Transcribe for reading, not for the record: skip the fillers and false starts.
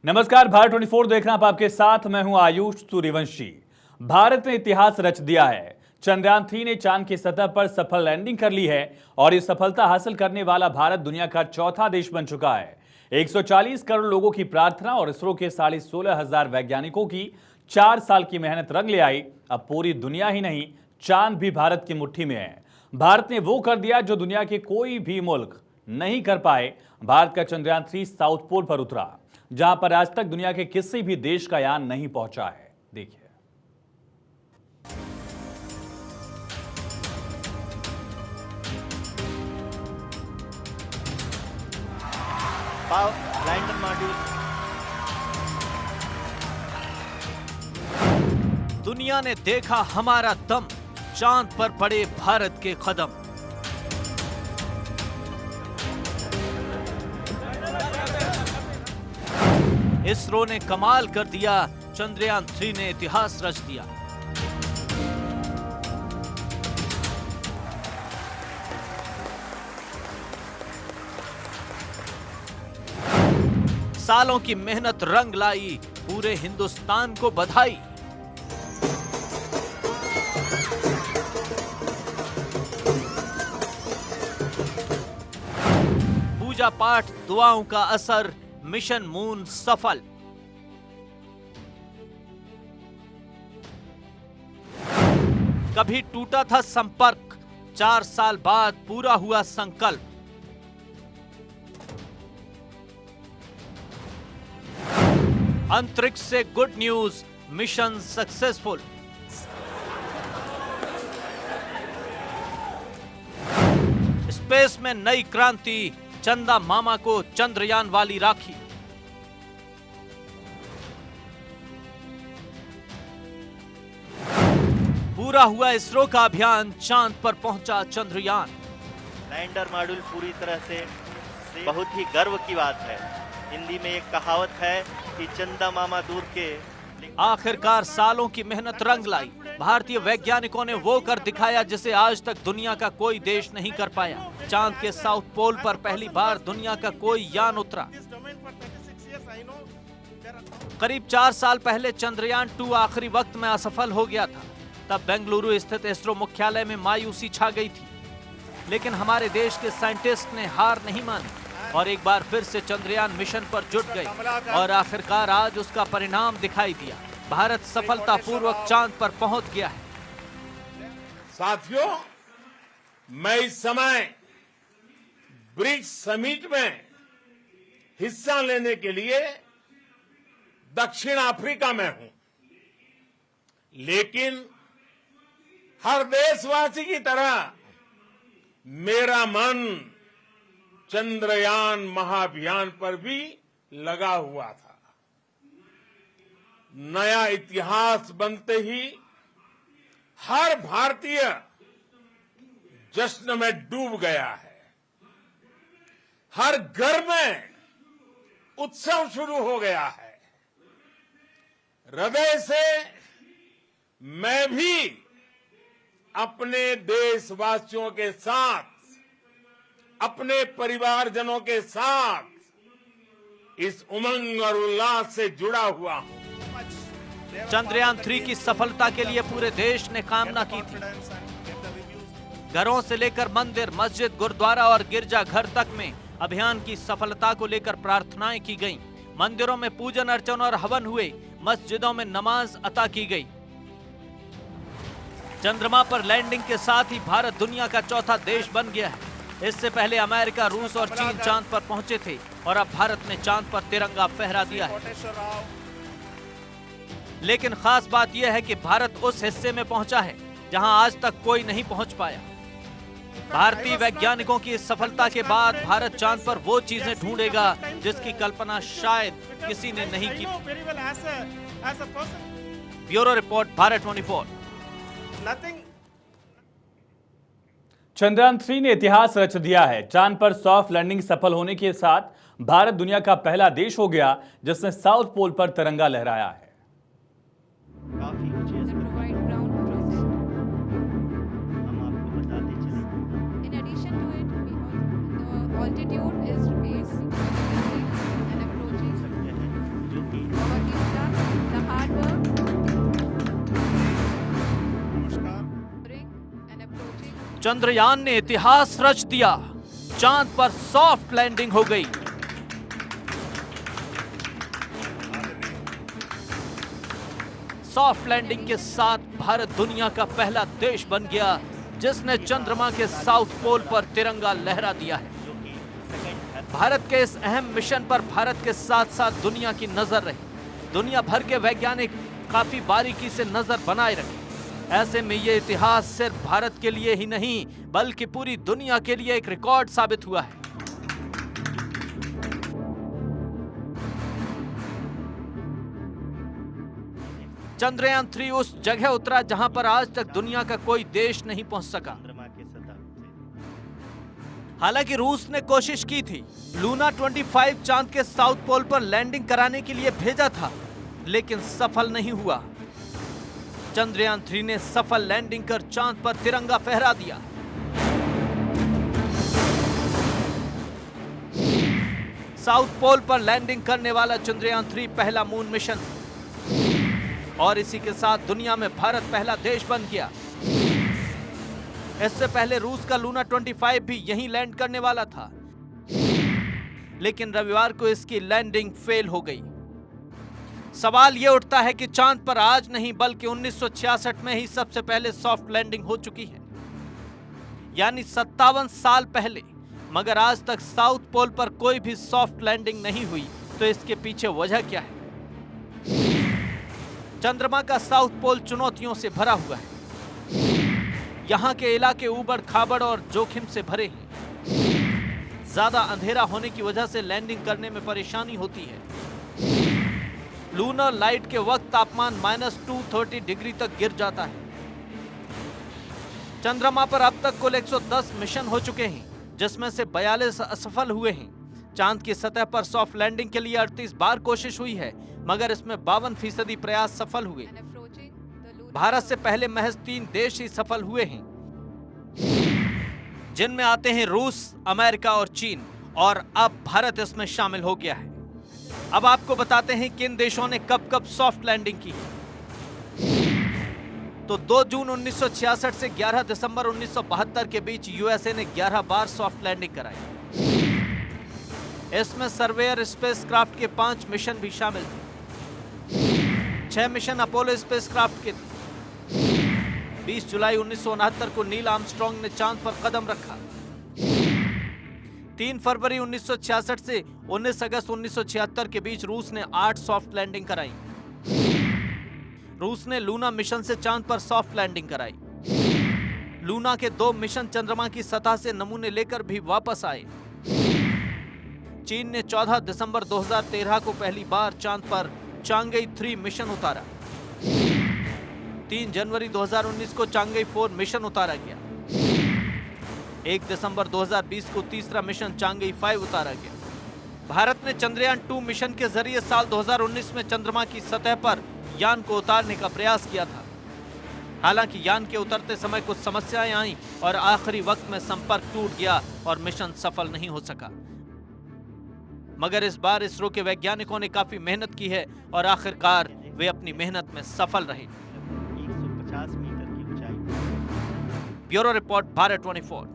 नमस्कार, भारत 24 देखना आप आपके साथ। मैं हूं आयुष सूर्यवंशी। भारत ने इतिहास रच दिया है। चंद्रयान 3 ने चांद की सतह पर सफल लैंडिंग कर ली है और ये सफलता हासिल करने वाला भारत दुनिया का चौथा देश बन चुका है। 140 करोड़ लोगों की प्रार्थना और इसरो के 16,500 वैज्ञानिकों की 4 साल की मेहनत रंग ले आई। अब पूरी दुनिया ही नहीं, चांद भी भारत की मुट्ठी में है। भारत ने वो कर दिया जो दुनिया के कोई भी मुल्क नहीं कर पाए। भारत का चंद्रयान 3 साउथ पोल पर उतरा, जहां पर आज तक दुनिया के किसी भी देश का यान नहीं पहुंचा है। देखिए। Lander module. दुनिया ने देखा हमारा दम, चांद पर पड़े भारत के कदम। इसरो ने कमाल कर दिया, चंद्रयान 3 ने इतिहास रच दिया। सालों की मेहनत रंग लाई, पूरे हिंदुस्तान को बधाई। पूजा पाठ, दुआओं का असर, मिशन मून सफल। कभी टूटा था संपर्क, 4 साल बाद पूरा हुआ संकल्प। अंतरिक्ष से good news, mission successful. Space में नई क्रांति, चंदा मामा को चंद्रयान वाली राखी। पूरा हुआ इसरो का अभियान, चांद पर पहुंचा चंद्रयान। लैंडर मॉड्यूल पूरी तरह से बहुत ही गर्व की बात है। हिंदी में एक कहावत है कि चंदा मामा दूर के। आखिरकार सालों की मेहनत रंग लाई। भारतीय वैज्ञानिकों ने वो कर दिखाया जिसे आज तक दुनिया का कोई देश नहीं कर पाया। चांद के साउथ पोल पर पहली बार दुनिया का कोई यान उतरा। करीब 4 साल पहले चंद्रयान 2 आखिरी वक्त में असफल हो गया था। तब बेंगलुरु स्थित इसरो मुख्यालय में मायूसी छा गई थी, लेकिन हमारे देश के साइंटिस्ट ने हार नहीं मानी और एक बार फिर से चंद्रयान मिशन पर जुट गए और आखिरकार आज उसका परिणाम दिखाई दिया। भारत सफलतापूर्वक चांद पर पहुंच गया है। साथियों, मैं इस समय ब्रिक्स समिट में हिस्सा लेने के लिए दक्षिण अफ्रीका में हूं, लेकिन हर देशवासी की तरह मेरा मन चंद्रयान महाअभियान पर भी लगा हुआ था। नया इतिहास बनते ही हर भारतीय जश्न में डूब गया है। हर घर में उत्सव शुरू हो गया है। हृदय से मैं भी अपने देशवासियों के साथ, अपने परिवारजनों के साथ इस उमंग और उल्लास से जुड़ा हुआ हूं। चंद्रयान 3 की सफलता के लिए पूरे देश ने कामना की थी। घरों से लेकर मंदिर, मस्जिद, गुरुद्वारा और गिरजाघर तक में अभियान की सफलता को लेकर प्रार्थनाएं की गईं। मंदिरों में पूजन अर्चन और हवन हुए, मस्जिदों में नमाज अता की गई। चंद्रमा पर लैंडिंग के साथ ही भारत दुनिया का चौथा देश बन गया है। इससे पहले अमेरिका, रूस और चीन चांद पर पहुंचे थे और अब भारत ने चांद पर तिरंगा फहरा दिया है। लेकिन खास बात यह है कि भारत उस हिस्से में पहुंचा है जहां आज तक कोई नहीं पहुंच पाया। भारतीय वैज्ञानिकों की इस सफलता के बाद भारत चांद पर वो चीजें ढूंढेगा जिसकी कल्पना शायद किसी ने नहीं की। Bureau report, Bharat 24। चंद्रयान 3 ने इतिहास रच दिया है। चांद पर सॉफ्ट लैंडिंग सफल होने के साथ भारत दुनिया का पहला देश हो गया जिसने साउथ पोल पर तिरंगा लहराया है। काफी ऊंचे हम आपको बताते चले। In addition to it, the altitude is raised and approaching. Chandrayaan ने इतिहास रच दिया, चांद पर सॉफ्ट लैंडिंग हो गई। सॉफ्ट लैंडिंग के साथ भारत दुनिया का पहला देश बन गया जिसने चंद्रमा के साउथ पोल पर तिरंगा लहरा दिया है। भारत के इस अहम मिशन पर भारत के साथ साथ दुनिया की नजर रही। दुनिया भर के वैज्ञानिक काफी बारीकी से नजर बनाए रखे। ऐसे में ये इतिहास सिर्फ भारत के लिए ही नहीं बल्कि पूरी दुनिया के लिए एक रिकॉर्ड साबित हुआ है। चंद्रयान 3 उस जगह उतरा जहां पर आज तक दुनिया का कोई देश नहीं पहुंच सका। चंद्रमा की सतह से हालांकि रूस ने कोशिश की थी, लूना 25 चांद के साउथ पोल पर लैंडिंग कराने के लिए भेजा था, लेकिन सफल नहीं हुआ। चंद्रयान 3 ने सफल लैंडिंग कर चांद पर तिरंगा फहरा दिया। साउथ पोल पर लैंडिंग करने वाला चंद्रयान 3 पहला मून मिशन और इसी के साथ दुनिया में भारत पहला देश बन गया। इससे पहले रूस का लूना 25 भी यहीं लैंड करने वाला था, लेकिन रविवार को इसकी लैंडिंग फेल हो गई। सवाल यह उठता है कि चांद पर आज नहीं बल्कि 1966 में ही सबसे पहले सॉफ्ट लैंडिंग हो चुकी है, यानी 57 साल पहले। मगर आज तक साउथ पोल पर कोई भी सॉफ्ट लैंडिंग नहीं हुई, तो इसके पीछे वजह क्या है? चंद्रमा का साउथ पोल चुनौतियों से भरा हुआ है। यहाँ के इलाके ऊबड़ खाबड़ और जोखिम से भरे हैं। ज्यादा अंधेरा होने की वजह से लैंडिंग करने में परेशानी होती है। लूनर लाइट के वक्त तापमान -230 डिग्री तक गिर जाता है। चंद्रमा पर अब तक कुल 110 मिशन हो चुके हैं, जिसमें से 42 असफल हुए हैं। चांद की सतह पर सॉफ्ट लैंडिंग के लिए 38 बार कोशिश हुई है, मगर इसमें 52% प्रयास सफल हुए। भारत से पहले महज 3 देश ही सफल हुए हैं, जिनमें आते हैं रूस, अमेरिका और चीन, और अब भारत इसमें शामिल हो गया है। अब आपको बताते हैं किन देशों ने कब कब सॉफ्ट लैंडिंग की। तो 2 जून 1966 से 11 दिसंबर 1972 के बीच यूएसए ने 11 बार सॉफ्ट लैंडिंग कराई। इसमें सर्वेयर स्पेसक्राफ्ट के 5 मिशन भी शामिल थे। 6 मिशन अपोलो स्पेसक्राफ्ट के थे। 20 जुलाई 1969 को नील आर्मस्ट्रांग ने चांद पर कदम रखा। 3 फरवरी 1966 से 19 अगस्त 1976 के बीच रूस ने 8 सॉफ्ट लैंडिंग कराई। रूस ने लूना मिशन से चांद पर सॉफ्ट लैंडिंग कराई। लूना के 2 मिशन चंद्रमा की सतह से नमूने लेकर भी वापस आए। चीन ने 14 दिसंबर 2013 को पहली बार चांद पर चांगई 3 मिशन उतारा। 3 जनवरी 2019 को चांगई 4 मिशन उतारा गया। 1 दिसंबर 2020 को तीसरा मिशन चांगई 5 उतारा गया। भारत ने चंद्रयान 2 मिशन के जरिए साल 2019 में चंद्रमा की सतह पर यान को उतारने का प्रयास किया था। हालांकि यान के उतरते समय कुछ समस्याएं आईं और आखिरी वक्त में संपर्क टूट गया और मिशन सफल नहीं हो सका। मगर इस बार इसरो के वैज्ञानिकों ने काफी मेहनत की है और आखिरकार वे अपनी मेहनत में सफल रहे। 150 मीटर की ऊंचाई। Bureau report, Bharat 24।